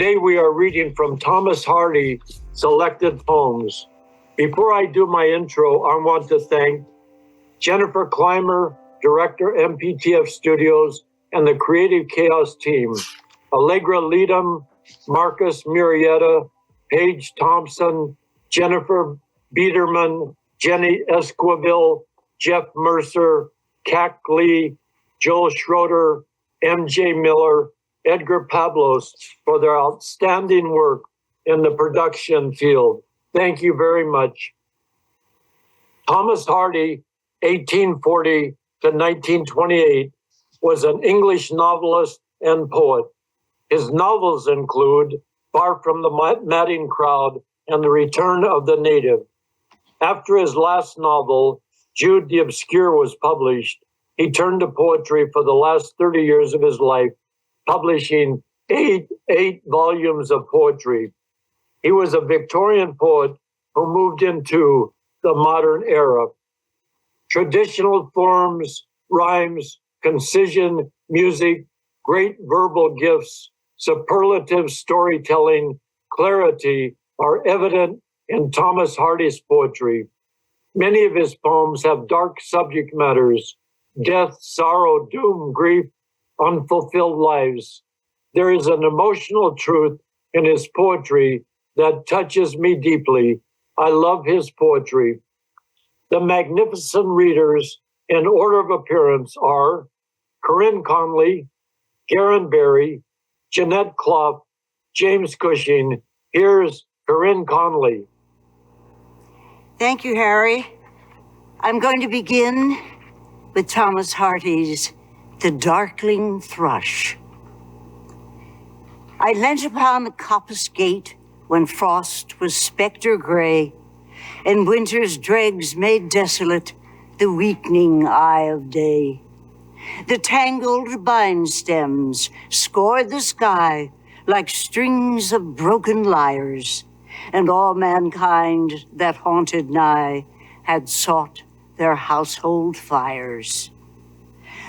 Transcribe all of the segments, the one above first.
Today we are reading from Thomas Hardy's selected poems. Before I do my intro, I want to thank Jennifer Clymer, Director, MPTF Studios, and the Creative Chaos team, Allegra Leedom, Marcus Murrietta, Paige Thompson, Jennifer Biederman, Jenny Esquivel, Jeff Mercer, Kat Lee, Joel Schroeder, MJ Miller, Edgar Pablos for their outstanding work in the production field. Thank you very much. Thomas Hardy, 1840 to 1928, was an English novelist and poet. His novels include Far from the Madding Crowd and The Return of the Native. After his last novel, Jude the Obscure, was published, he turned to poetry for the last 30 years of his life, publishing eight volumes of poetry. He was a Victorian poet who moved into the modern era. Traditional forms, rhymes, concision, music, great verbal gifts, superlative storytelling, clarity are evident in Thomas Hardy's poetry. Many of his poems have dark subject matters: death, sorrow, doom, grief, unfulfilled lives. There is an emotional truth in his poetry that touches me deeply. I love his poetry. The magnificent readers in order of appearance are Corinne Conley, Guerin Barry, Jeanette Clough, James Cushing. Here's Corinne Conley. Thank you, Harry. I'm going to begin with Thomas Hardy's The Darkling Thrush. I leant upon the coppice gate when frost was spectre gray, and winter's dregs made desolate the weakening eye of day. The tangled vine stems scored the sky like strings of broken lyres, and all mankind that haunted nigh had sought their household fires.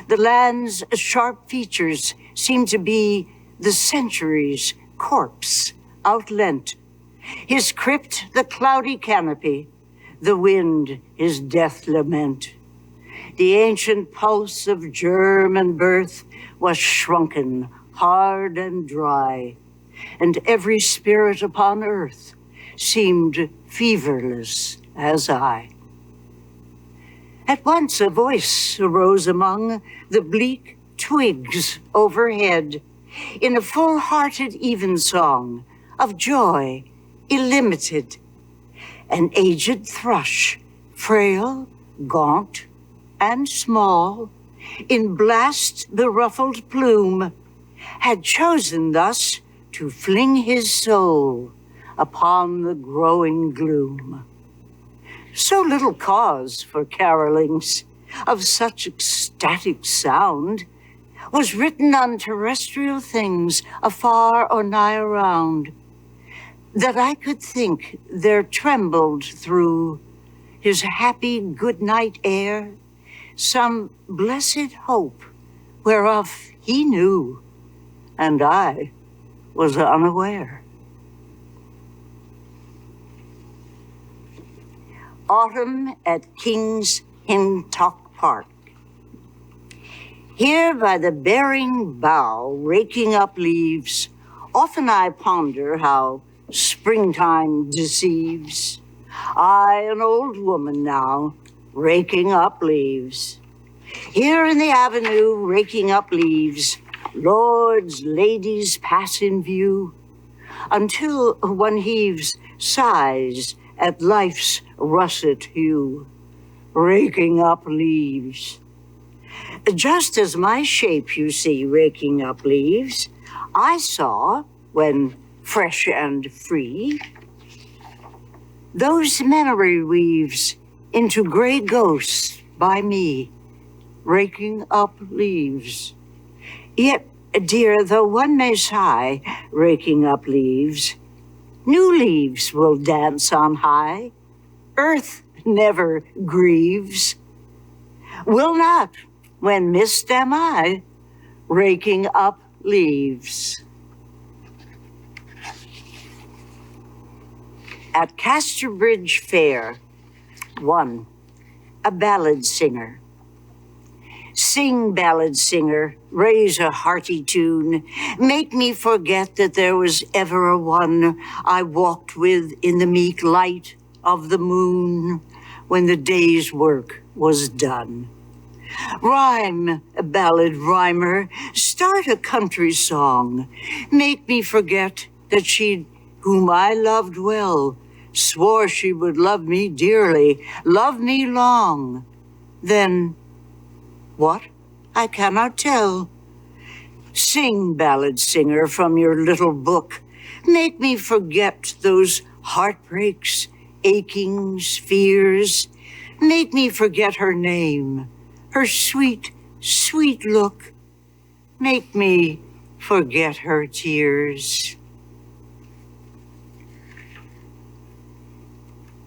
The land's sharp features seemed to be the century's corpse outlent. His crypt the cloudy canopy, the wind his death lament. The ancient pulse of germ and birth was shrunken, hard and dry, and every spirit upon earth seemed feverless as I. At once a voice arose among the bleak twigs overhead, in a full-hearted evensong of joy illimited. An aged thrush, frail, gaunt, and small, in blast the ruffled plume, had chosen thus to fling his soul upon the growing gloom. So little cause for carolings of such ecstatic sound was written on terrestrial things afar or nigh around, that I could think there trembled through his happy good night air some blessed hope whereof he knew, and I was unaware. Autumn at King's Hintock Park. Here by the bearing bough, raking up leaves, often I ponder how springtime deceives. I, an old woman now, raking up leaves. Here in the avenue, raking up leaves, lords, ladies pass in view, until one heaves sighs at life's russet hue, raking up leaves. Just as my shape you see raking up leaves, I saw, when fresh and free, those memory weaves into gray ghosts by me, raking up leaves. Yet, dear, though one may sigh, raking up leaves, new leaves will dance on high. Earth never grieves. Will not, when missed am I, raking up leaves. At Casterbridge Fair, 1. A ballad singer. Sing, ballad singer, raise a hearty tune. Make me forget that there was ever a one I walked with in the meek light of the moon when the day's work was done. Rhyme, ballad rhymer, start a country song. Make me forget that she, whom I loved well, swore she would love me dearly, love me long. Then, what? I cannot tell. Sing, ballad singer, from your little book. Make me forget those heartbreaks, achings, fears. Make me forget her name, her sweet, sweet look. Make me forget her tears.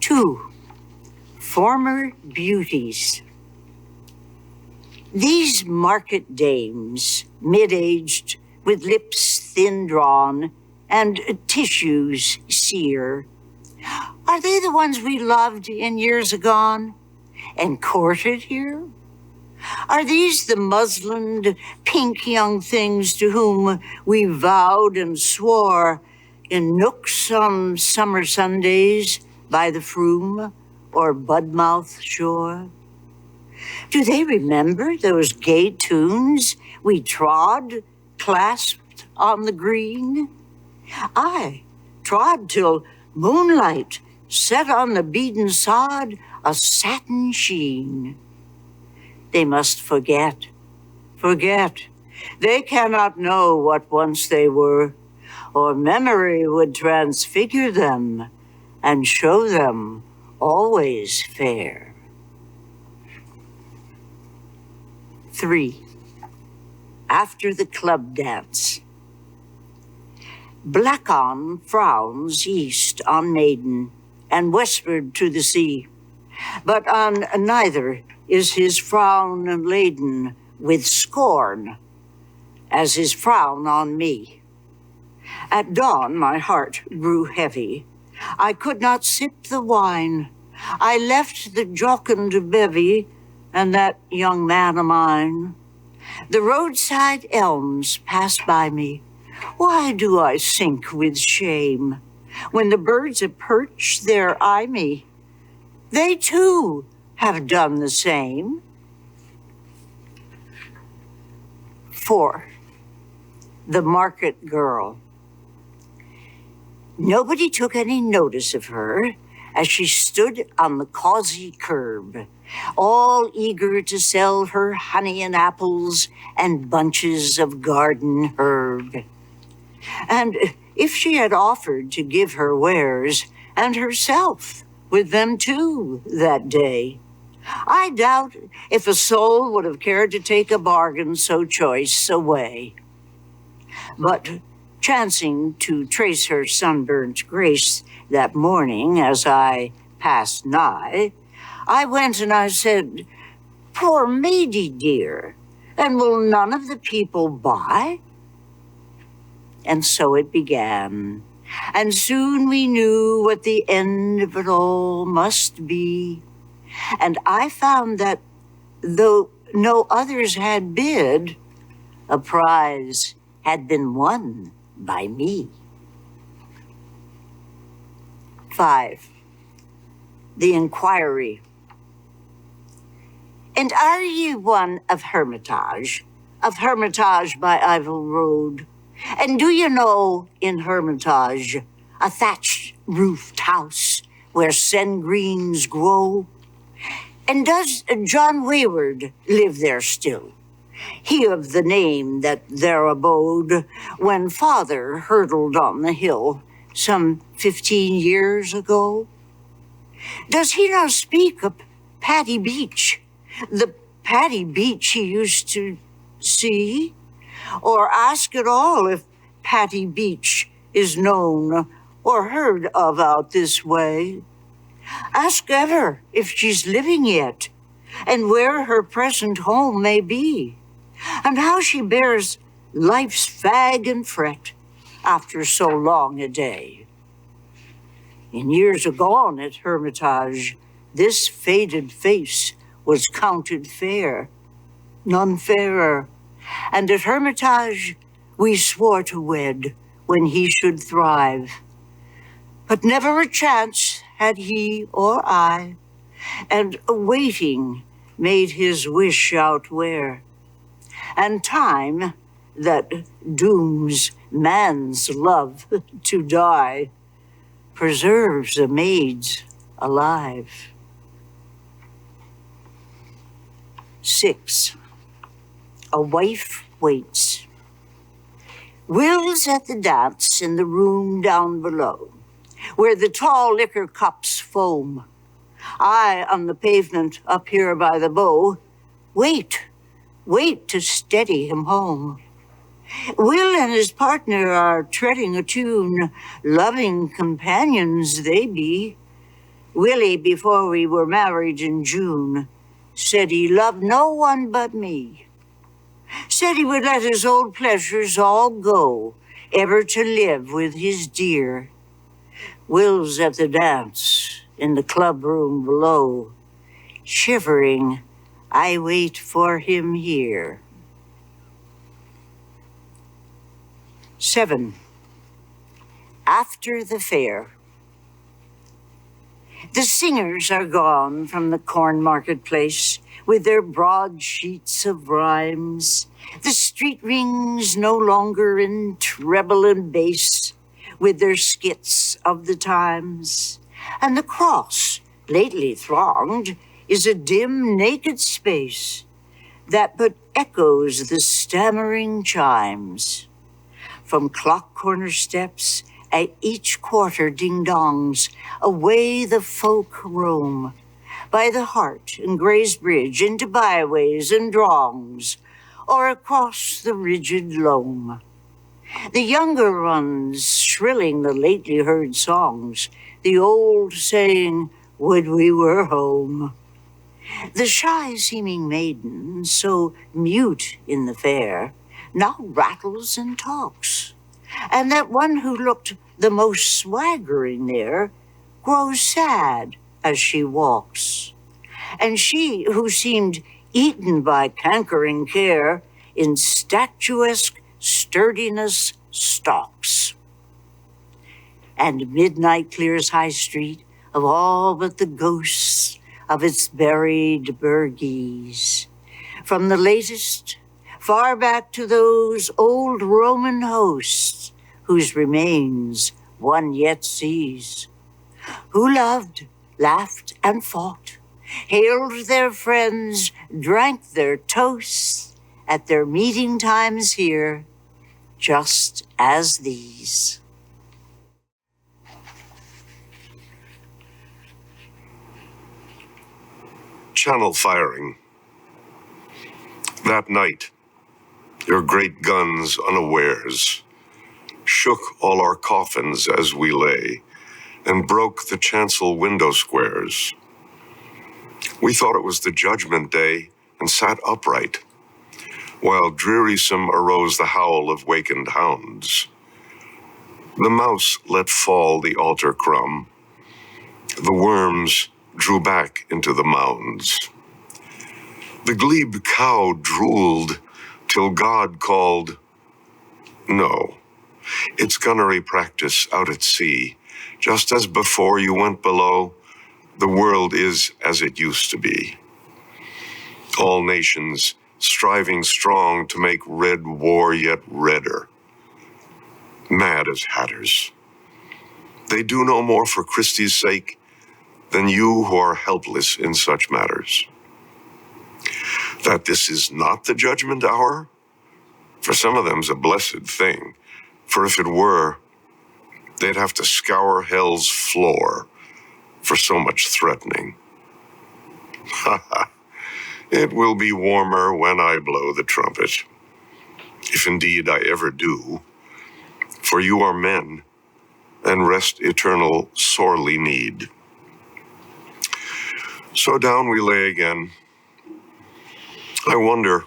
2. Former beauties. These market dames, mid-aged, with lips thin drawn and tissues sere, are they the ones we loved in years agone and courted here? Are these the muslined, pink young things to whom we vowed and swore in nooks on summer Sundays by the Froom or Budmouth shore? Do they remember those gay tunes we trod, clasped on the green? I trod till moonlight set on the beaten sod a satin sheen. They must forget. They cannot know what once they were, or memory would transfigure them and show them always fair. 3. After the club dance. Blackon frowns east on Maiden and westward to the sea, but on neither is his frown laden with scorn as his frown on me. At dawn my heart grew heavy. I could not sip the wine. I left the jocund bevy and that young man of mine. The roadside elms pass by me. Why do I sink with shame? When the birds apperch there eye me. They too have done the same. 4. The market girl. Nobody took any notice of her as she stood on the causey curb, all eager to sell her honey and apples and bunches of garden herb. And if she had offered to give her wares, and herself with them too that day, I doubt if a soul would have cared to take a bargain so choice away. But chancing to trace her sunburnt grace that morning as I passed nigh, I went and I said, "Poor maidy dear, and will none of the people buy?" And so it began, and soon we knew what the end of it all must be. And I found that, though no others had bid, a prize had been won by me. 5. The Inquiry. And are ye one of Hermitage by Ivel Road? And do you know in Hermitage a thatched roofed house where sengreens grow? And does John Wayward live there still? He of the name that there abode when father hurdled on the hill some 15 years ago? Does he now speak of Paddy Beach, the Paddy Beach he used to see? Or ask at all if Paddy Beach is known or heard of out this way? Ask ever if she's living yet, and where her present home may be, and how she bears life's fag and fret after so long a day. In years agone at Hermitage, this faded face was counted fair, none fairer. And at Hermitage we swore to wed when he should thrive. But never a chance had he or I, and waiting made his wish outwear. And time, that dooms man's love to die, preserves a maid's alive. 6. A wife waits. Will's at the dance in the room down below, where the tall liquor cups foam. I, on the pavement up here by the bow, wait to steady him home. Will and his partner are treading a tune, loving companions they be. Willie, before we were married in June, said he loved no one but me. Said he would let his old pleasures all go, ever to live with his dear. Will's at the dance in the club room below. Shivering, I wait for him here. 7. After the fair. The singers are gone from the corn marketplace with their broad sheets of rhymes. The street rings no longer in treble and bass with their skits of the times. And the cross, lately thronged, is a dim, naked space that but echoes the stammering chimes. From clock corner steps at each quarter ding-dongs, away the folk roam, by the Hart and Gray's Bridge into byways and drongs, or across the rigid loam. The younger ones shrilling the lately heard songs, the old saying, would we were home. The shy-seeming maiden, so mute in the fair, now rattles and talks, and that one who looked the most swaggering there grows sad as she walks. And she who seemed eaten by cankering care in statuesque sturdiness stalks. And midnight clears High Street of all but the ghosts of its buried burgees. From the latest, far back to those old Roman hosts whose remains one yet sees, who loved, laughed, and fought, hailed their friends, drank their toasts at their meeting times here, just as these. Channel firing. That night, your great guns unawares shook all our coffins as we lay and broke the chancel window squares. We thought it was the judgment day and sat upright, while drearysome arose the howl of wakened hounds. The mouse let fall the altar crumb. The worms drew back into the mounds. The glebe cow drooled till God called, no, it's gunnery practice out at sea. Just as before you went below, the world is as it used to be. All nations striving strong to make red war yet redder. Mad as hatters. They do no more for Christi's sake than you who are helpless in such matters. That this is not the judgment hour? For some of them's a blessed thing, for if it were, they'd have to scour hell's floor for so much threatening. Ha ha. It will be warmer when I blow the trumpet, if indeed I ever do, for you are men, and rest eternal sorely need. So down we lay again. I wonder,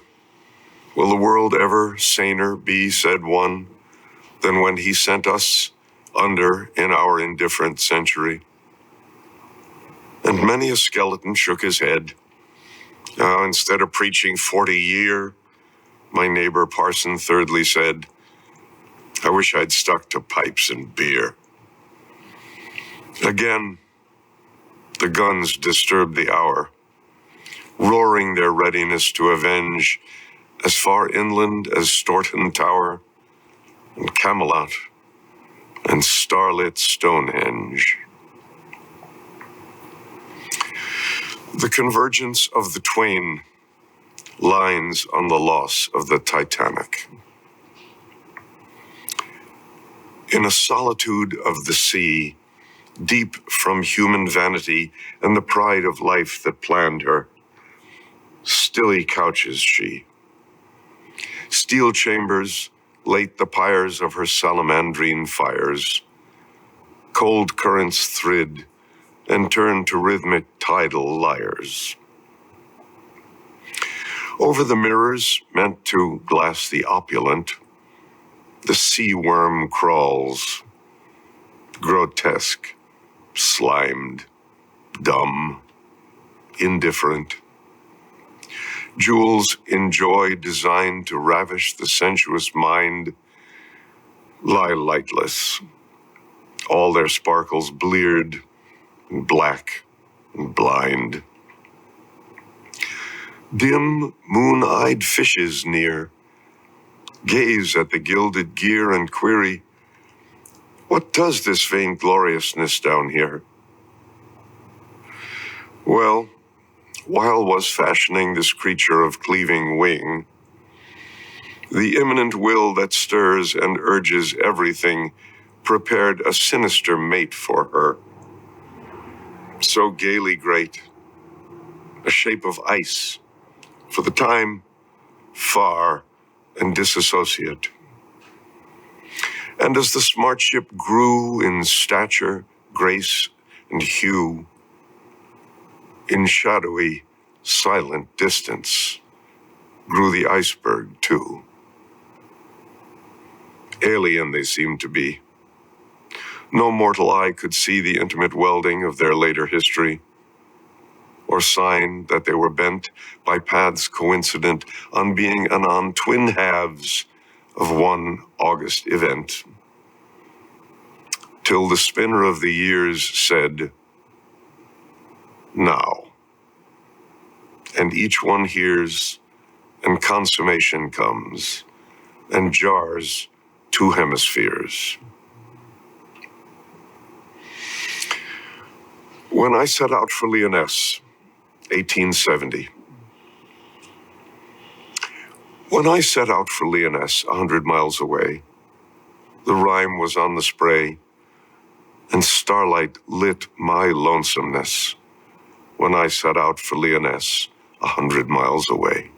will the world ever saner be, said one, than when he sent us under in our indifferent century. And many a skeleton shook his head. Instead of preaching 40 year, my neighbor Parson Thirdly said, I wish I'd stuck to pipes and beer. Again, the guns disturbed the hour, roaring their readiness to avenge as far inland as Storton Tower and Camelot and starlit Stonehenge. The convergence of the twain lines on the loss of the Titanic. In a solitude of the sea, deep from human vanity and the pride of life that planned her, stilly couches she. Steel chambers, late the pyres of her salamandrine fires, cold currents thrid and turn to rhythmic tidal lyres. Over the mirrors meant to glass the opulent, the sea worm crawls, grotesque, slimed, dumb, indifferent. Jewels in joy designed to ravish the sensuous mind lie lightless, all their sparkles bleared and black and blind. Dim, moon-eyed fishes near gaze at the gilded gear and query, what does this vaingloriousness down here? Well, while was fashioning this creature of cleaving wing, the imminent will that stirs and urges everything prepared a sinister mate for her, so gaily great, a shape of ice, for the time far and disassociate. And as the smart ship grew in stature, grace, and hue, in shadowy, silent distance grew the iceberg too. Alien they seemed to be. No mortal eye could see the intimate welding of their later history, or sign that they were bent by paths coincident on being anon twin halves of one august event. Till the spinner of the years said, now. And each one hears, and consummation comes, and jars two hemispheres. When I set out for Lyonesse, 1870. When I set out for Lyonesse, 100 miles away, the Rhine was on the spray, and starlight lit my lonesomeness when I set out for Lyonesse, 100 miles away.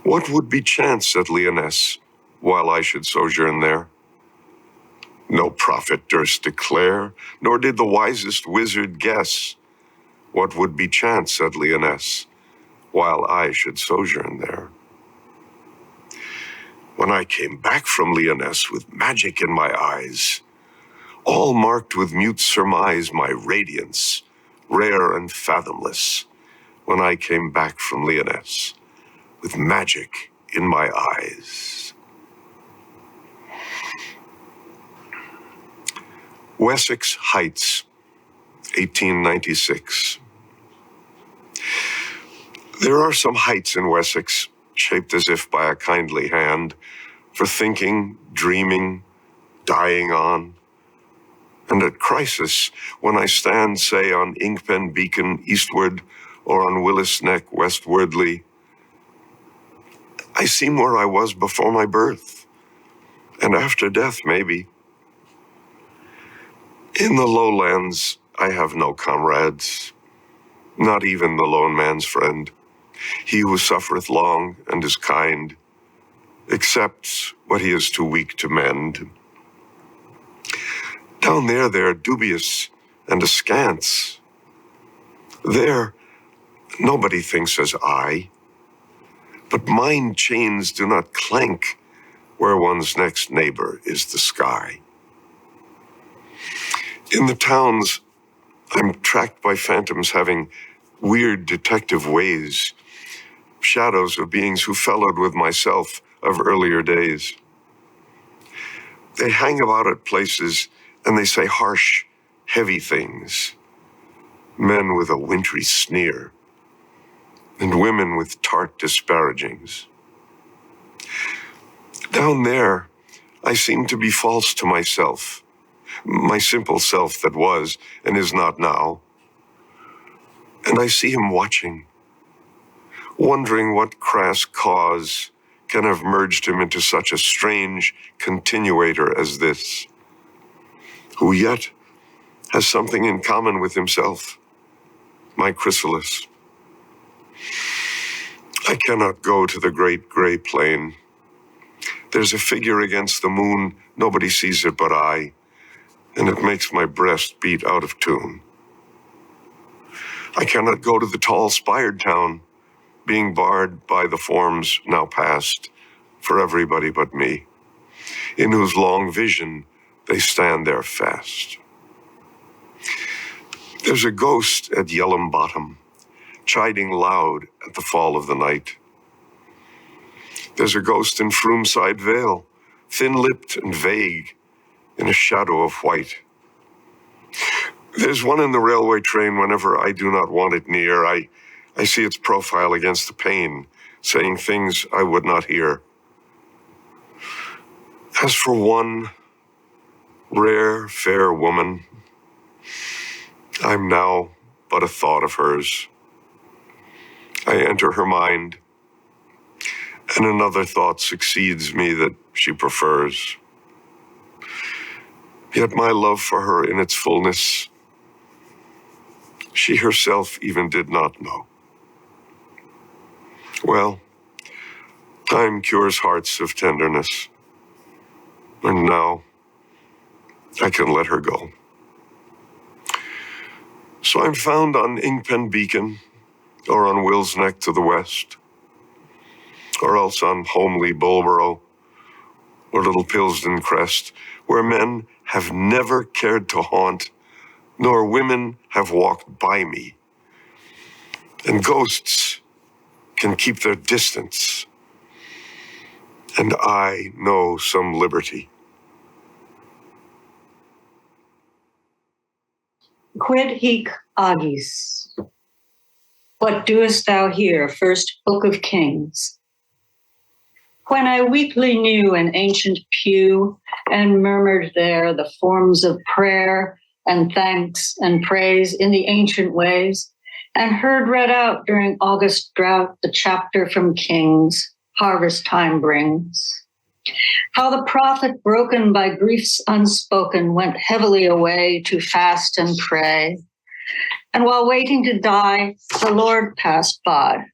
What would be chance at Lyonesse while I should sojourn there? No prophet durst declare, nor did the wisest wizard guess what would be chance at Lyonesse while I should sojourn there. When I came back from Lyonesse with magic in my eyes, all marked with mute surmise my radiance, rare and fathomless, when I came back from Lyonesse with magic in my eyes. Wessex Heights, 1896. There are some heights in Wessex, shaped as if by a kindly hand, for thinking, dreaming, dying on. And at crisis, when I stand, say, on Inkpen Beacon eastward, or on Willis Neck westwardly, I seem where I was before my birth, and after death, maybe. In the lowlands, I have no comrades, not even the lone man's friend, he who suffereth long and is kind, accepts what he is too weak to mend. Down there they're dubious and askance. There, nobody thinks as I, but mine chains do not clank where one's next neighbor is the sky. In the towns, I'm tracked by phantoms having weird detective ways, shadows of beings who fellowed with myself of earlier days. They hang about at places and they say harsh, heavy things. Men with a wintry sneer, and women with tart disparagings. Down there, I seem to be false to myself, my simple self that was and is not now. And I see him watching, wondering what crass cause can have merged him into such a strange continuator as this, who yet has something in common with himself, my chrysalis. I cannot go to the great gray plain. There's a figure against the moon, nobody sees it but I, and it makes my breast beat out of tune. I cannot go to the tall spired town, being barred by the forms now past, for everybody but me, in whose long vision they stand there fast. There's a ghost at Yell'ham Bottom, chiding loud at the fall of the night. There's a ghost in Froomside Vale, thin-lipped and vague, in a shadow of white. There's one in the railway train whenever I do not want it near. I see its profile against the pane, saying things I would not hear. As for one rare, fair woman, I'm now but a thought of hers. I enter her mind, and another thought succeeds me that she prefers. Yet my love for her in its fullness, she herself even did not know. Well, time cures hearts of tenderness, and now I can let her go. So I'm found on Inkpen Beacon, or on Will's Neck to the west, or else on homely Bulborough, or Little Pilsden Crest, where men have never cared to haunt, nor women have walked by me. And ghosts can keep their distance, and I know some liberty. Quid hic agis? What doest thou here, first book of Kings? When I weakly knew an ancient pew and murmured there the forms of prayer and thanks and praise in the ancient ways, and heard read out during August drought the chapter from Kings, harvest time brings. How the prophet, broken by griefs unspoken, went heavily away to fast and pray. And while waiting to die, the Lord passed by.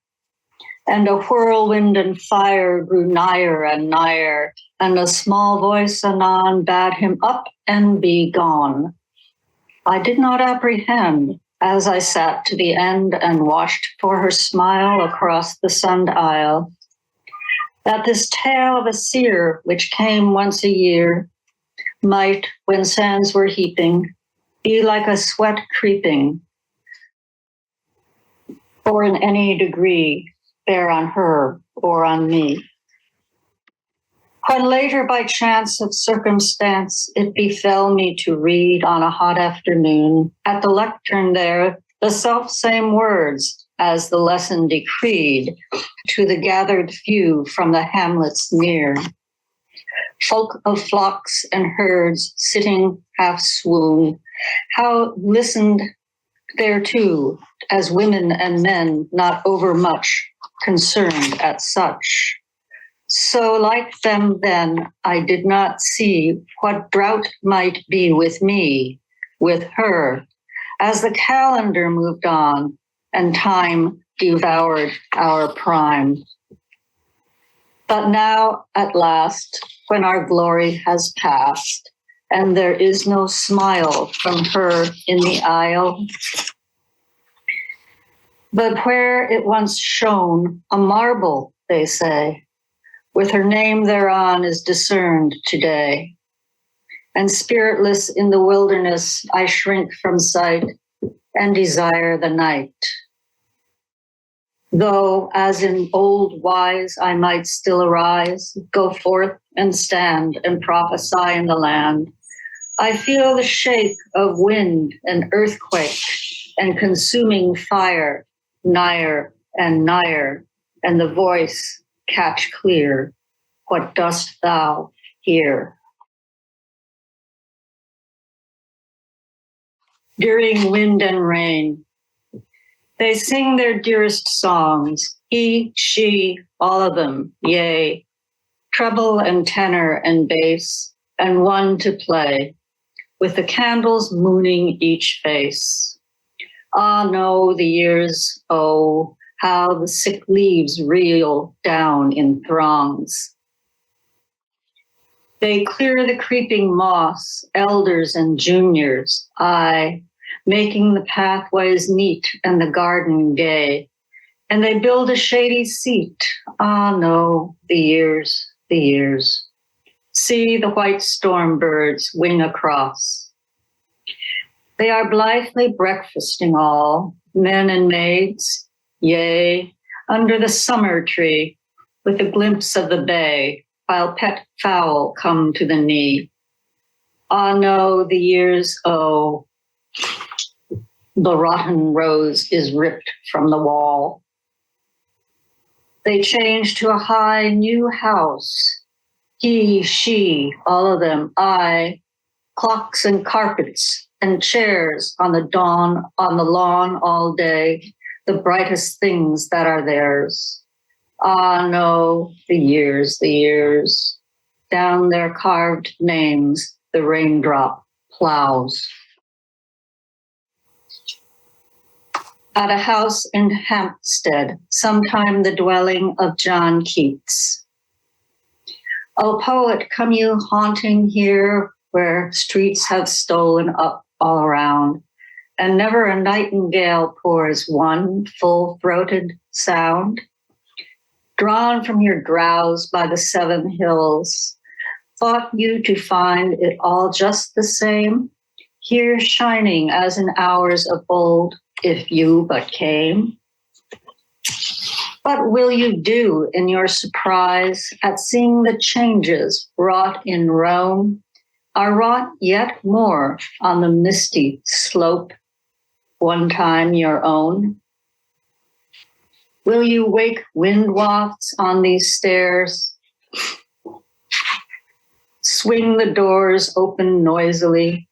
And a whirlwind and fire grew nigher and nigher, and a small voice anon bade him up and be gone. I did not apprehend, as I sat to the end and watched for her smile across the sunned isle, that this tale of a seer, which came once a year, might, when sands were heaping, be like a sweat creeping, or in any degree bear on her or on me. When later, by chance of circumstance, it befell me to read on a hot afternoon at the lectern there the self-same words as the lesson decreed to the gathered few from the hamlets near. Folk of flocks and herds sitting half swoon, how listened thereto as women and men not overmuch concerned at such. So like them then, I did not see what drought might be with me, with her, as the calendar moved on and time devoured our prime. But now, at last, when our glory has passed, and there is no smile from her in the aisle, but where it once shone, a marble, they say, with her name thereon is discerned today. And spiritless in the wilderness, I shrink from sight and desire the night. Though, as in old wise, I might still arise, go forth and stand and prophesy in the land, I feel the shake of wind and earthquake and consuming fire, nigher and nigher, and the voice catch clear, what dost thou hear? During wind and rain, they sing their dearest songs, he, she, all of them, yea, treble and tenor and bass, and one to play, with the candles mooning each face. Ah, no, the years, oh, how the sick leaves reel down in throngs. They clear the creeping moss, elders and juniors, aye, making the pathways neat and the garden gay. And they build a shady seat. Ah, no, the years, the years. See the white storm birds wing across. They are blithely breakfasting all, men and maids, yea, under the summer tree, with a glimpse of the bay, while pet fowl come to the knee. Ah, no, the years, oh, the rotten rose is ripped from the wall. They change to a high new house. He, she, all of them, I, clocks and carpets and chairs on the lawn all day, the brightest things that are theirs. Ah, no, the years, down their carved names, the raindrop plows. At a house in Hampstead, sometime the dwelling of John Keats. O poet, come you haunting here where streets have stolen up all around, and never a nightingale pours one full-throated sound? Drawn from your drowse by the 7 hills, thought you to find it all just the same, here shining as in hours of old, if you but came? What will you do in your surprise at seeing the changes wrought in Rome are wrought yet more on the misty slope, one time your own? Will you wake wind wafts on these stairs? Swing the doors open noisily,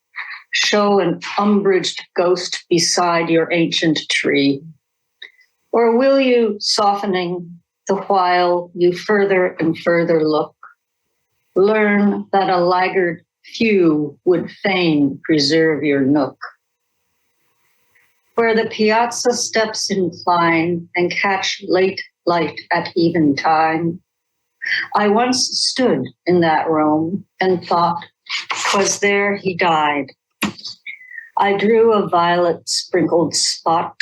show an umbraged ghost beside your ancient tree? Or will you, softening the while you further and further look, learn that a laggard few would fain preserve your nook? Where the piazza steps incline and catch late light at eventide, I once stood in that room and thought 'twas there he died. I drew a violet-sprinkled spot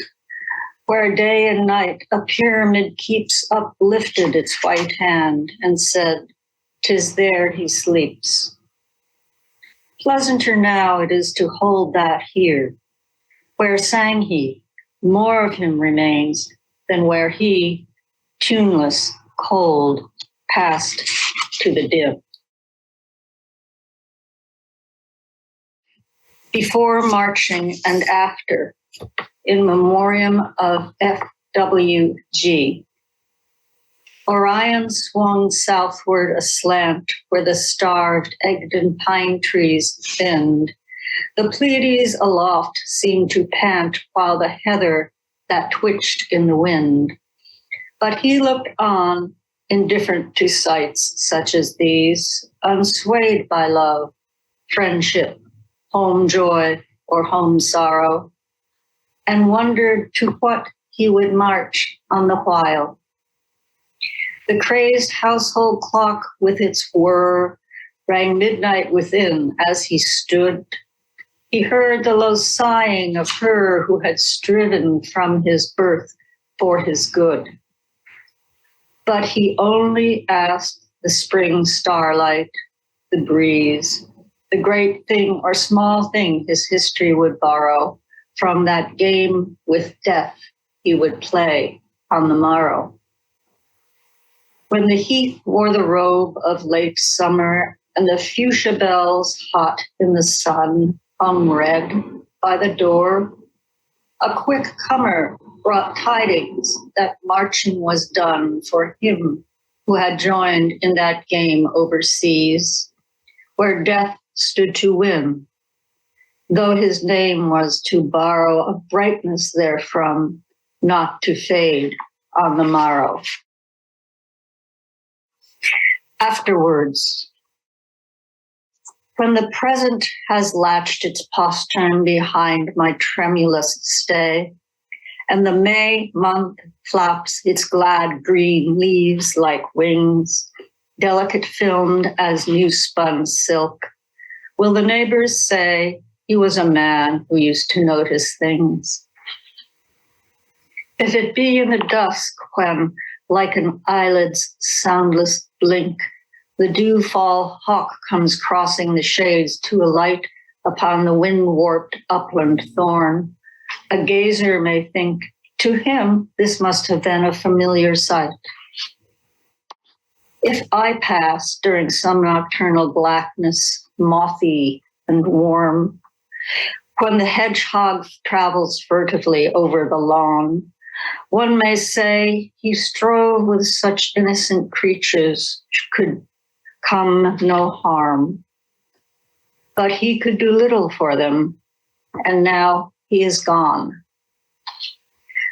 where day and night a pyramid keeps uplifted its white hand and said, 'tis there he sleeps. Pleasanter now it is to hold that here. Where sang he, more of him remains than where he, tuneless, cold, passed to the dim. Before marching and after, in memoriam of F.W.G. Orion swung southward aslant where the starved Egdon pine trees thinned. The Pleiades aloft seemed to pant while the heather that twitched in the wind. But he looked on, indifferent to sights such as these, unswayed by love, friendship, home joy, or home sorrow, and wondered to what he would march on the while. The crazed household clock with its whir rang midnight within as he stood. He heard the low sighing of her who had striven from his birth for his good. But he only asked the spring starlight, the breeze, the great thing or small thing his history would borrow from that game with death he would play on the morrow. When the heath wore the robe of late summer and the fuchsia bells hot in the sun hung red by the door, a quick comer brought tidings that marching was done for him who had joined in that game overseas, where death stood to win, though his name was to borrow a brightness therefrom, not to fade on the morrow. Afterwards, when the present has latched its postern behind my tremulous stay, and the May month flaps its glad green leaves like wings, delicate filmed as new spun silk, will the neighbors say he was a man who used to notice things? If it be in the dusk when, like an eyelid's soundless blink, the dewfall hawk comes crossing the shades to alight upon the wind-warped upland thorn, a gazer may think, to him this must have been a familiar sight. If I pass during some nocturnal blackness, mothy and warm, when the hedgehog travels furtively over the lawn, one may say he strove with such innocent creatures could come no harm. But he could do little for them, and now he is gone.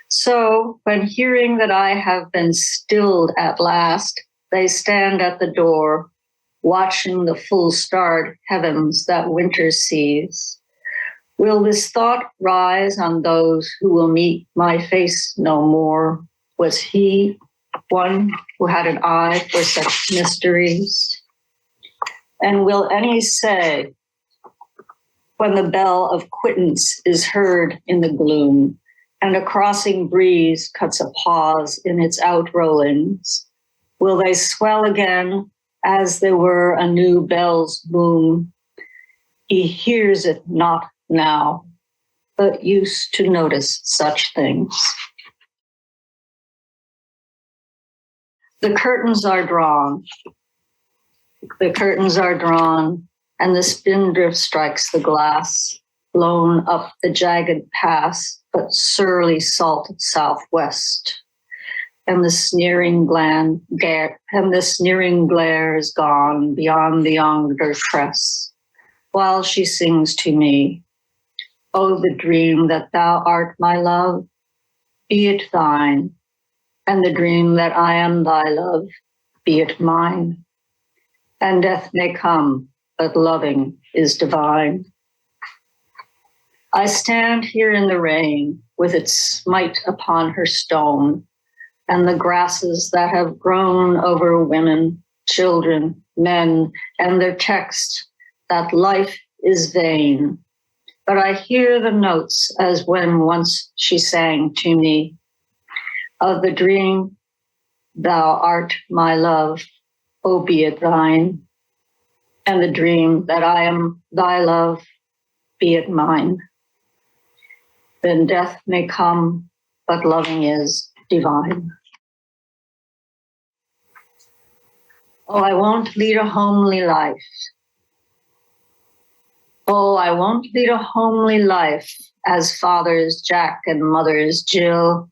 So when hearing that I have been stilled at last, they stand at the door, watching the full-starred heavens that winter sees. Will this thought rise on those who will meet my face no more? Was he one who had an eye for such mysteries? And will any say, when the bell of quittance is heard in the gloom, and a crossing breeze cuts a pause in its outrollings, will they swell again as there were a new bell's boom? He hears it not now, but used to notice such things. The curtains are drawn. The curtains are drawn, and the spindrift strikes the glass, blown up the jagged pass, but surly salt southwest. And the sneering glare is gone beyond the yonder crest, while she sings to me, "Oh, the dream that thou art my love, be it thine, and the dream that I am thy love, be it mine. And death may come, but loving is divine." I stand here in the rain with its smite upon her stone, and the grasses that have grown over women, children, men, and their text that life is vain. But I hear the notes as when once she sang to me of the dream, "Thou art my love, oh, be it thine," and the dream that I am thy love, be it mine. Then death may come, but loving is divine. Oh, I won't lead a homely life. Oh, I won't lead a homely life as father's Jack and mother's Jill,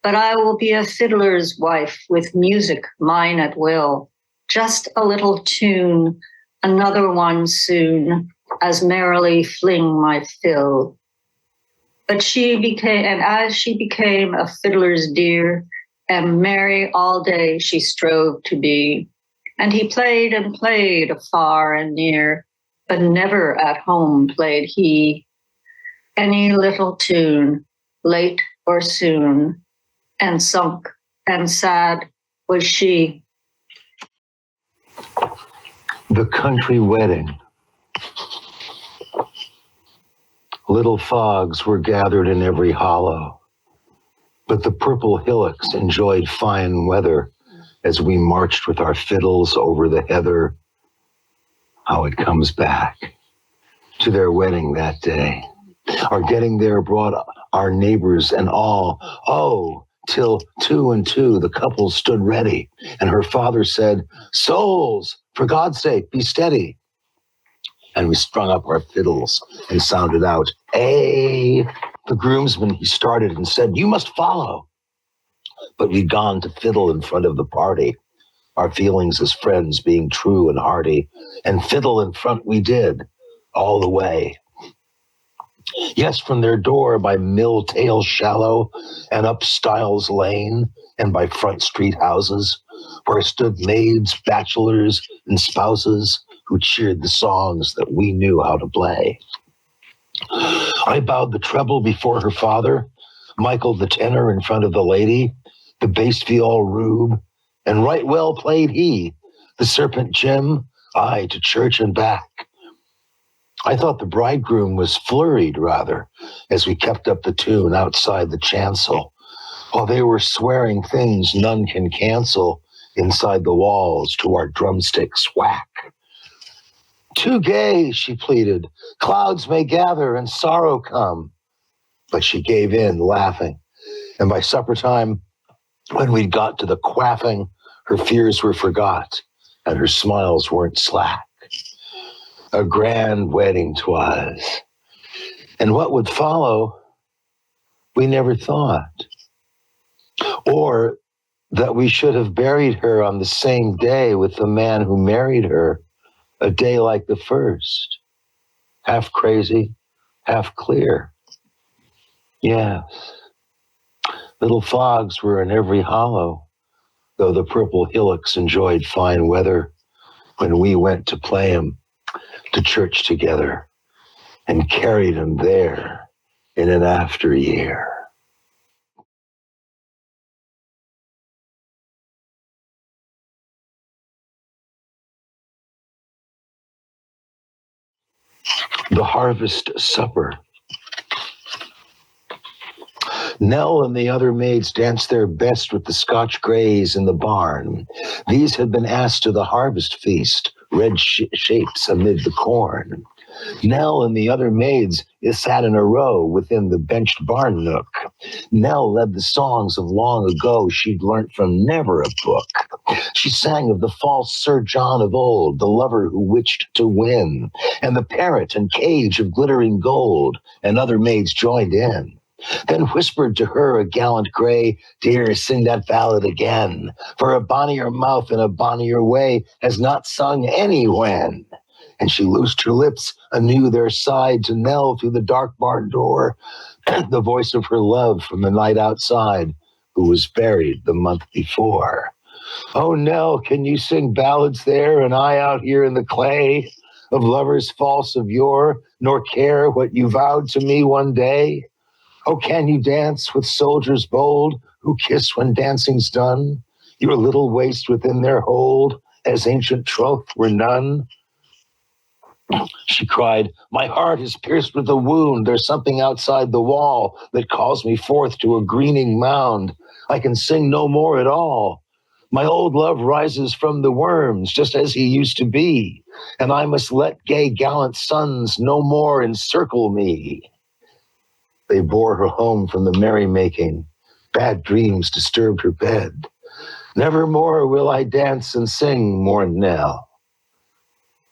but I will be a fiddler's wife with music mine at will. Just a little tune, another one soon, as merrily fling my fill. But as she became a fiddler's dear, and merry all day she strove to be. And he played and played afar and near, but never at home played he any little tune, late or soon, and sunk and sad was she. The country wedding. Little fogs were gathered in every hollow, but the purple hillocks enjoyed fine weather as we marched with our fiddles over the heather, how it comes back to their wedding that day. Our getting there brought our neighbors and all. Oh, till 2 and 2, the couple stood ready, and her father said, "Souls, for God's sake, be steady." And we strung up our fiddles and sounded out, "Hey." The groomsman, he started and said, "You must follow." But we'd gone to fiddle in front of the party, our feelings as friends being true and hearty, and fiddle in front we did, all the way. Yes, from their door by Mill Tail Shallow and up Stiles Lane and by Front Street houses, where stood maids, bachelors, and spouses who cheered the songs that we knew how to play. I bowed the treble before her father, Michael the tenor in front of the lady, the bass viol Rube, and right well played he, the serpent Jim, I to church and back. I thought the bridegroom was flurried, rather, as we kept up the tune outside the chancel, while they were swearing things none can cancel inside the walls to our drumsticks whack. "Too gay," she pleaded. "Clouds may gather and sorrow come." But she gave in, laughing, and by supper time, when we'd got to the quaffing, her fears were forgot, and her smiles weren't slack. A grand wedding 'twas, and what would follow, we never thought. Or that we should have buried her on the same day with the man who married her, a day like the first, half crazy, half clear. Yes, little fogs were in every hollow, though the purple hillocks enjoyed fine weather when we went to play 'em to church together and carried 'em there in an after year. The harvest supper. Nell and the other maids danced their best with the Scotch greys in the barn. These had been asked to the harvest feast, red shapes amid the corn. Nell and the other maids sat in a row within the benched barn nook. Nell led the songs of long ago she'd learnt from never a book. She sang of the false Sir John of old, the lover who witched to win, and the parrot and cage of glittering gold, and other maids joined in. Then whispered to her a gallant grey, "Dear, sing that ballad again, for a bonnier mouth in a bonnier way has not sung any when." And she loosed her lips anew their side to Nell through the dark barn door, the voice of her love from the night outside, who was buried the month before. "Oh, Nell, can you sing ballads there, and I out here in the clay, of lovers false of yore, nor care what you vowed to me one day? Oh, can you dance with soldiers bold, who kiss when dancing's done, your little waist within their hold, as ancient troth were none?" She cried, "My heart is pierced with a wound. There's something outside the wall that calls me forth to a greening mound. I can sing no more at all. My old love rises from the worms, just as he used to be, and I must let gay gallant sons no more encircle me." They bore her home from the merrymaking. Bad dreams disturbed her bed. "Never more will I dance and sing," mourned Nell,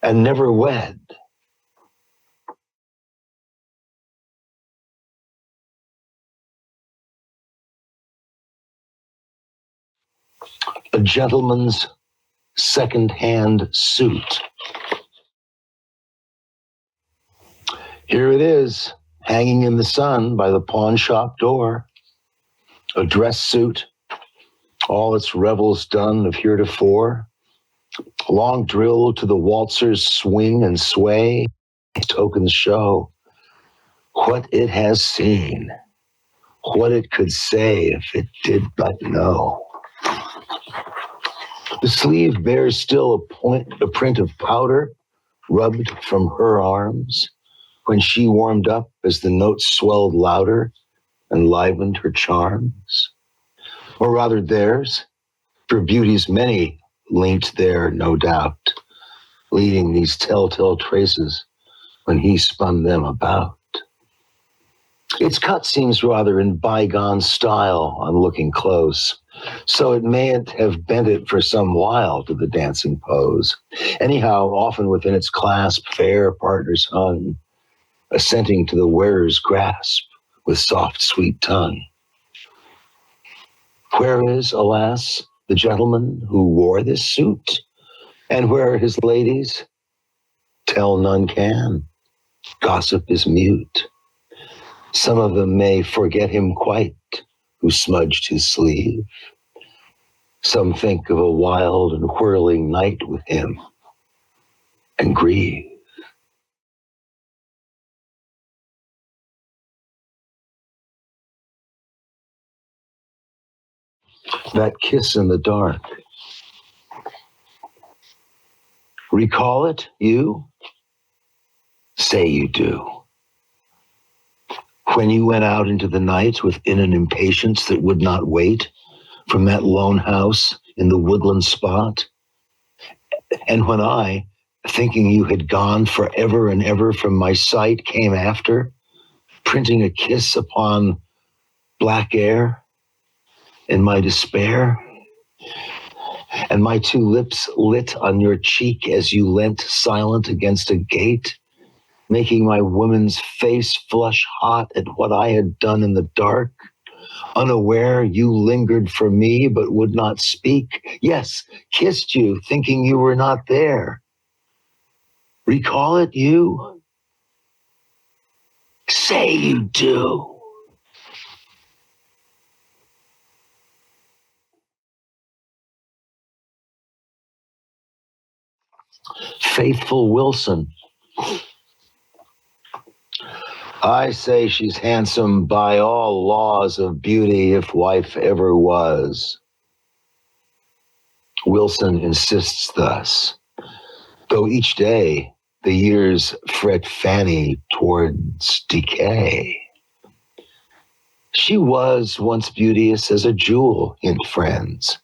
"and never wed." A gentleman's second-hand suit. Here it is, hanging in the sun by the pawn shop door. A dress suit, all its revels done of heretofore. Long drill to the waltzer's swing and sway. Tokens show what it has seen, what it could say if it did but know. The sleeve bears still a print of powder rubbed from her arms when she warmed up as the notes swelled louder and livened her charms. Or rather theirs, For beauties many linked there, no doubt, leaving these telltale traces when he spun them about. Its cut seems rather in bygone style on looking close, so it mayn't have bent it for some while to the dancing pose. Anyhow, often within its clasp, fair partners hung, assenting to the wearer's grasp with soft, sweet tongue. Where is, alas, the gentleman who wore this suit? And where are his ladies? Tell none can. Gossip is mute. Some of them may forget him quite, who smudged his sleeve. Some think of a wild and whirling night with him and grieve. That kiss in the dark. Recall it, you? Say you do. When you went out into the night within an impatience that would not wait from that lone house in the woodland spot, and when I, thinking you had gone forever and ever from my sight, came after, printing a kiss upon black air in my despair, and my two lips lit on your cheek as you leant silent against a gate, making my woman's face flush hot at what I had done in the dark. Unaware, you lingered for me, but would not speak. Yes, kissed you, thinking you were not there. Recall it, you? Say you do. Faithful Wilson. I say she's handsome by all laws of beauty, if wife ever was. Wilson insists thus, though each day the years fret Fanny towards decay. She was once beauteous as a jewel, hint friends,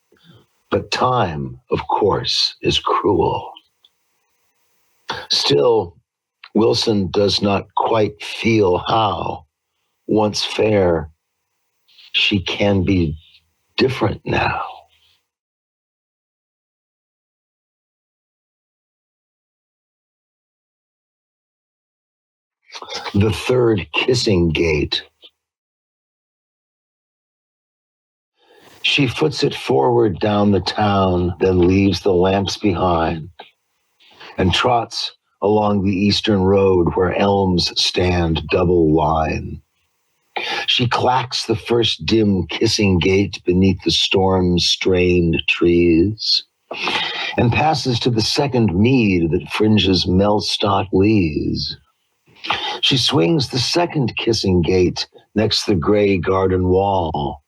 but time, of course, is cruel. Still, Wilson does not quite feel how, once fair, she can be different now. The third kissing gate. She foots it forward down the town, then leaves the lamps behind, and trots along the eastern road where elms stand double line. She clacks the first dim kissing gate beneath the storm-strained trees, and passes to the second mead that fringes Mellstock leas. She swings the second kissing gate next the gray garden wall,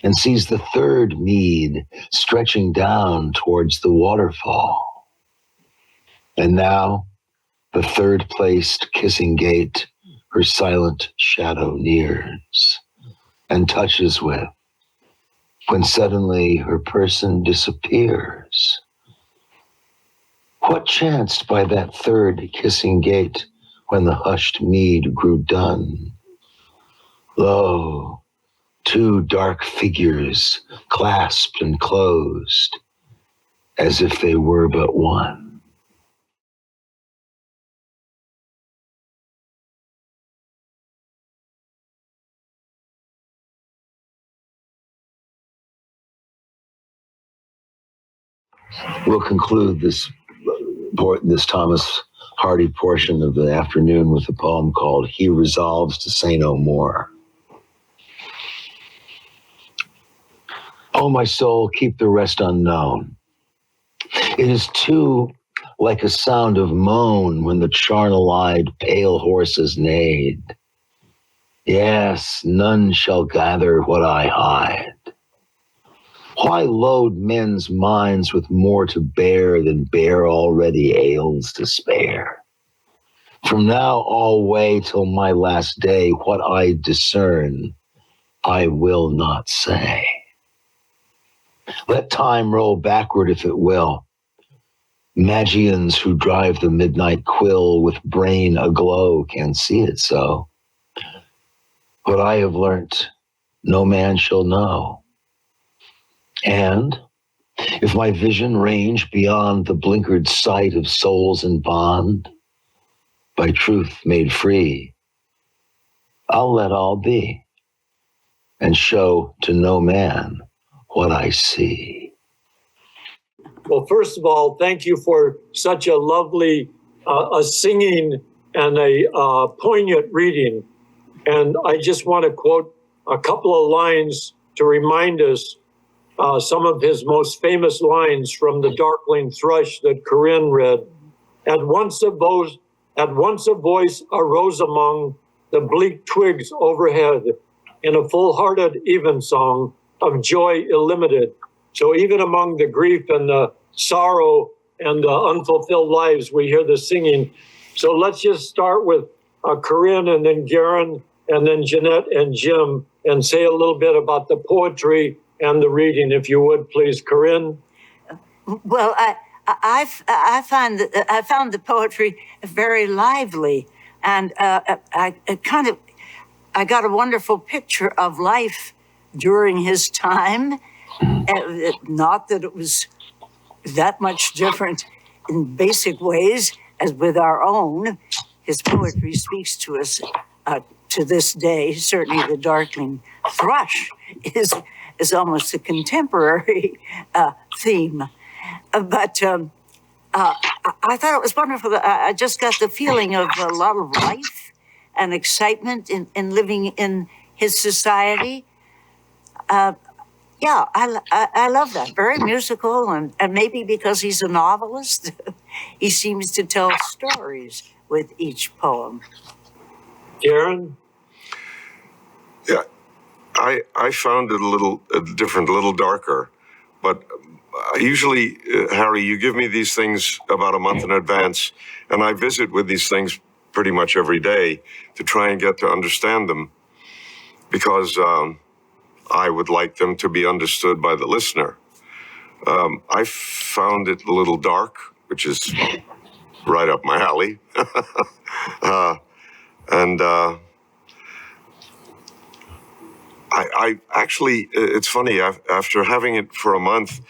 and sees the third mead stretching down towards the waterfall. And now, the third placed kissing gate, her silent shadow nears and touches with, when suddenly her person disappears. What chanced by that third kissing gate when the hushed mead grew done? Lo, two dark figures clasped and closed, as if they were but one. We'll conclude this Thomas Hardy portion of the afternoon with a poem called He Resolves to Say No More. Oh, my soul, keep the rest unknown. It is too like a sound of moan when the charnel-eyed pale horses neighed. Yes, none shall gather what I hide. Why load men's minds with more to bear than bear already ails to spare? From now alway till my last day, what I discern, I will not say. Let time roll backward if it will. Magians who drive the midnight quill with brain aglow can see it so. What I have learnt, no man shall know. And if my vision range beyond the blinkered sight of souls in bond, by truth made free, I'll let all be and show to no man what I see. Well, first of all, thank you for such a lovely a singing and a poignant reading. And I just want to quote a couple of lines to remind us some of his most famous lines from The Darkling Thrush that Corinne read. At once a voice arose among the bleak twigs overhead in a full-hearted evensong of joy illimited. So even among the grief and the sorrow and the unfulfilled lives, we hear the singing. So let's just start with Corinne and then Guerin and then Jeanette and Jim and say a little bit about the poetry and the reading, if you would, please. Corinne? Well, I found the poetry very lively, and I got a wonderful picture of life during his time. Not that it was that much different in basic ways as with our own. His poetry speaks to us to this day. Certainly the Darkling Thrush is almost a contemporary theme. But I thought it was wonderful. I just got the feeling of a lot of life and excitement in living in his society. Yeah, I love that. Very musical, and maybe because he's a novelist, he seems to tell stories with each poem. Guerin? Yeah, I found it a little different, a little darker. But usually, Harry, you give me these things about a month in advance, and I visit with these things pretty much every day to try and get to understand them, because I would like them to be understood by the listener. I found it a little dark, which is right up my alley. I actually, it's funny, after having it for a month,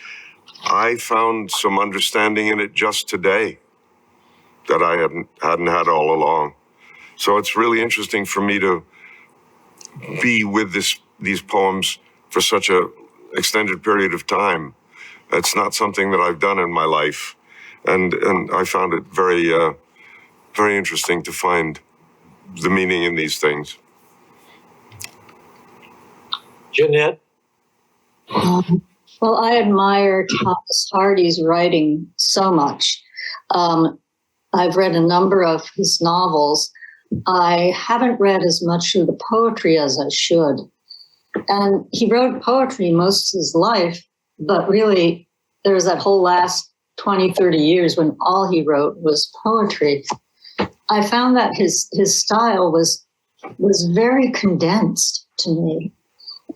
I found some understanding in it just today that I hadn't had all along. So it's really interesting for me to be with these poems for such a extended period of time. It's not something that I've done in my life, and I found it very very interesting to find the meaning in these things. Jeanette? Well, I admire Thomas Hardy's writing so much. I've read a number of his novels. I haven't read as much of the poetry as I should. And he wrote poetry most of his life, but really there was that whole last 20, 30 years when all he wrote was poetry. I found that his style was very condensed to me.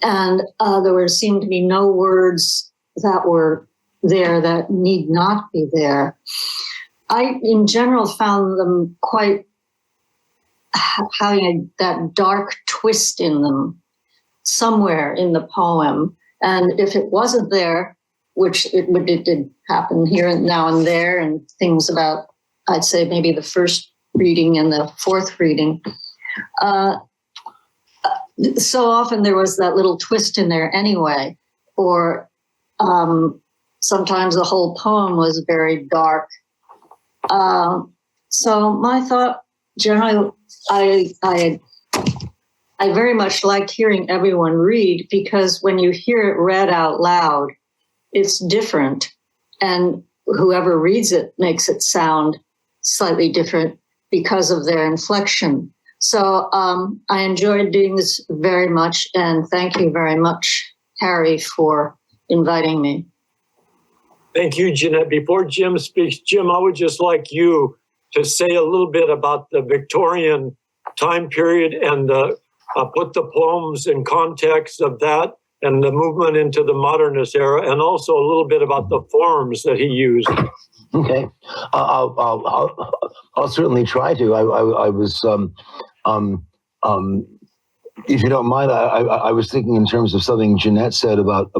And there seemed to be no words that were there that need not be there. I, in general, found them quite having that dark twist in them somewhere in the poem. And if it wasn't there, which it did happen here and now and there, and things about, I'd say, maybe the first reading and the fourth reading, so often there was that little twist in there anyway, or sometimes the whole poem was very dark. So my thought, generally, I very much liked hearing everyone read, because when you hear it read out loud, it's different. And whoever reads it makes it sound slightly different because of their inflection. So I enjoyed doing this very much, and thank you very much, Harry, for inviting me. Thank you, Jeanette. Before Jim speaks, Jim, I would just like you to say a little bit about the Victorian time period and put the poems in context of that, and the movement into the modernist era, and also a little bit about the forms that he used. Okay, I'll certainly try to. I was if you don't mind, I was thinking in terms of something Jeanette said about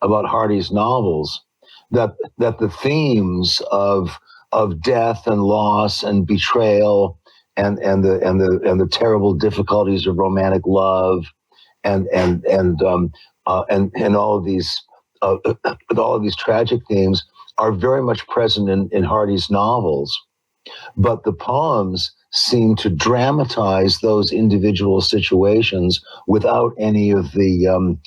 Hardy's novels, that the themes of death and loss and betrayal and the terrible difficulties of romantic love and all of these tragic themes are very much present in Hardy's novels, but the poems seem to dramatize those individual situations without any of the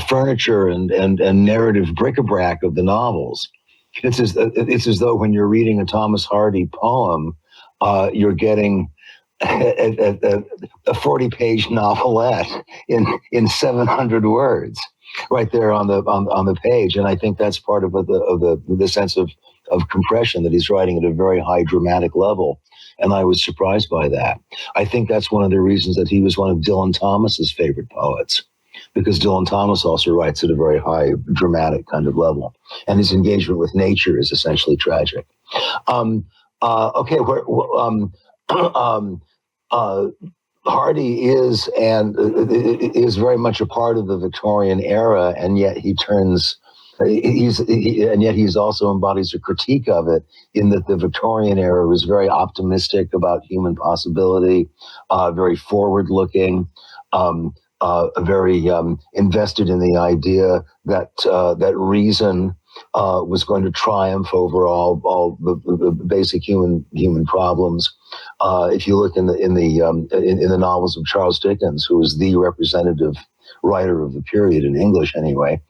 furniture and narrative bric-a-brac of the novels. It's as though when you're reading a Thomas Hardy poem, you're getting a 40-page novelette in 700 words right there on the page, and I think that's part of the sense of compression, that he's writing at a very high dramatic level, and I was surprised by that. I think that's one of the reasons that he was one of Dylan Thomas's favorite poets, because Dylan Thomas also writes at a very high dramatic kind of level, and his engagement with nature is essentially tragic. Hardy is very much a part of the Victorian era, and yet he's also embodies a critique of it, in that the Victorian era was very optimistic about human possibility, very forward-looking, very invested in the idea that reason was going to triumph over all the basic human problems. If you look in the novels of Charles Dickens, who was the representative writer of the period in English anyway,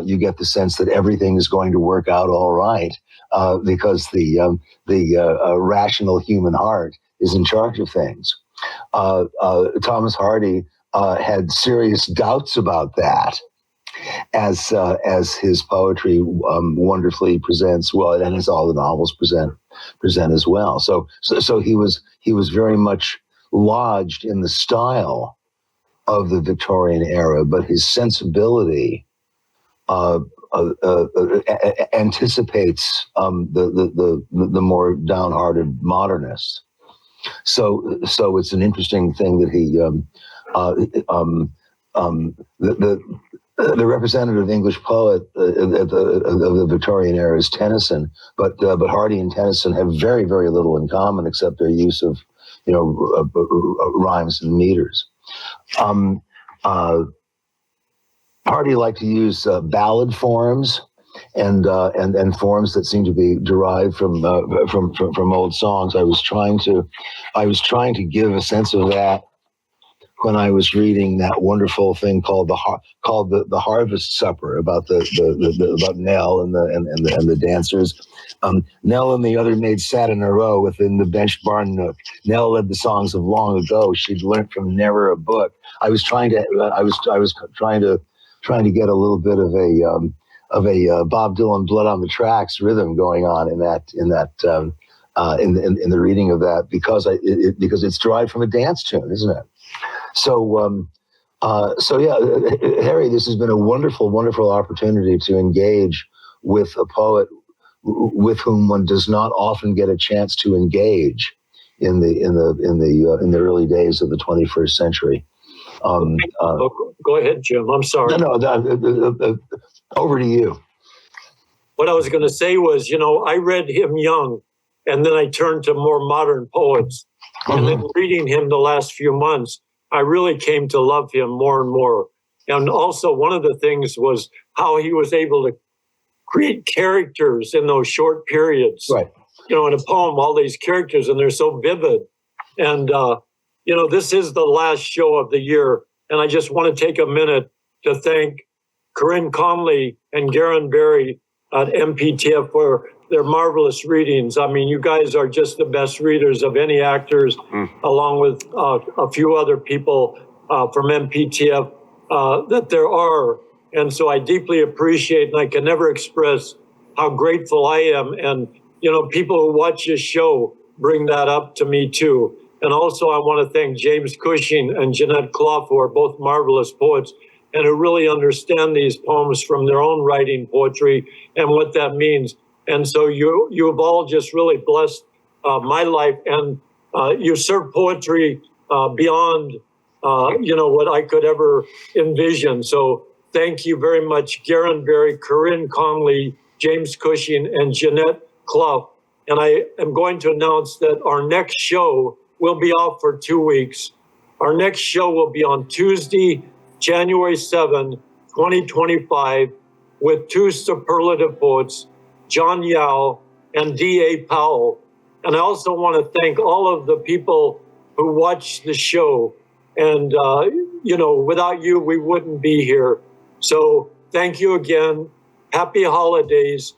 you get the sense that everything is going to work out all right because the rational human heart is in charge of things. Thomas Hardy had serious doubts about that, as his poetry wonderfully presents, well, and as all the novels present as well. So he was very much lodged in the style of the Victorian era, but his sensibility anticipates the more downhearted modernists. So it's an interesting thing that he the representative English poet of the Victorian era is Tennyson, but Hardy and Tennyson have very, very little in common except their use of rhymes and meters. Hardy liked to use ballad forms and forms that seem to be derived from old songs. I was trying to give a sense of that when I was reading that wonderful thing called the Harvest Supper, about about Nell and the dancers. Nell and the other maids sat in a row within the bench barn nook. Nell led the songs of long ago. She'd learnt from never a book. I was trying to get a little bit of a Bob Dylan Blood on the Tracks rhythm going on in the reading of that, because it's derived from a dance tune, isn't it? So yeah, Harry, this has been a wonderful, wonderful opportunity to engage with a poet with whom one does not often get a chance to engage in the early days of the 21st century. Go ahead, Jim. I'm sorry. No, over to you. What I was going to say was, I read him young, and then I turned to more modern poets. Mm-hmm. And then reading him the last few months, I really came to love him more and more. And also one of the things was how he was able to create characters in those short periods. Right. In a poem, all these characters, and they're so vivid. And, this is the last show of the year. And I just want to take a minute to thank Corinne Conley and Guerin Barry at MPTF for their marvelous readings. I mean, you guys are just the best readers of any actors, along with a few other people from MPTF that there are. And so I deeply appreciate, and I can never express how grateful I am. And, people who watch this show bring that up to me too. And also I want to thank James Cushing and Jeanette Clough, who are both marvelous poets and who really understand these poems from their own writing poetry and what that means. And so you have all just really blessed my life, and you serve poetry beyond what I could ever envision. So thank you very much, Guerin Barry, Corinne Conley, James Cushing, and Jeanette Clough. And I am going to announce that our next show will be off for 2 weeks. Our next show will be on Tuesday, January 7, 2025, with two superlative poets, John Yao and D.A. Powell. And I also want to thank all of the people who watched the show. And, without you, we wouldn't be here. So thank you again. Happy holidays.